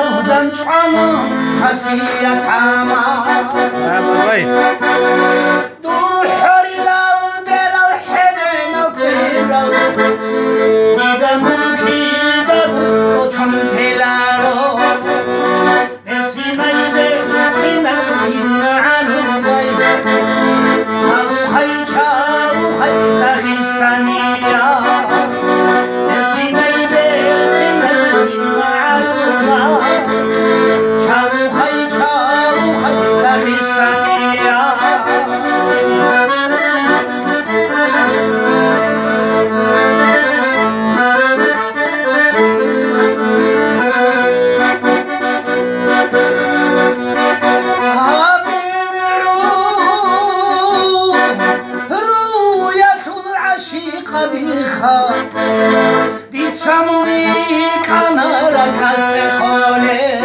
بودن چانا خاصیت همه دو حری لال برال حنه نکیرال دیدم کی دبو و چون تلارو بسینای بیرمانو گای چاو خی داغستانیا بسینای بیرمانو چاو خی داغستانیا دید سموی کنار کسی خاله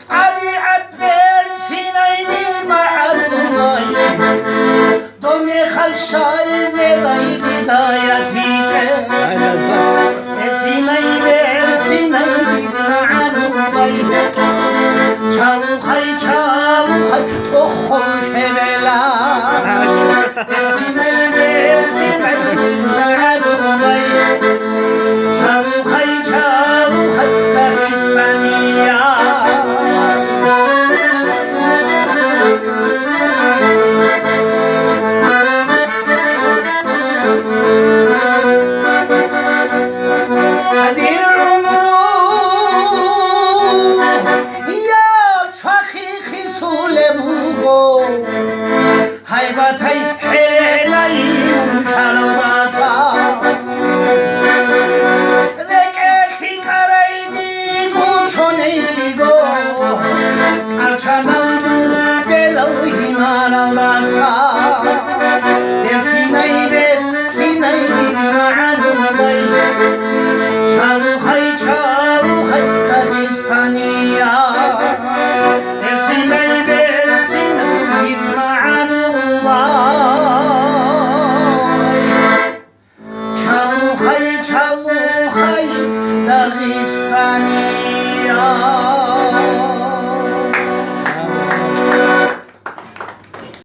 طبیعت برسینه دل معلومای دومی خلشای زدای بدایتیچه برسینه دل معلومای چاو خی تو خوش بلا برسینه Chana, pero himara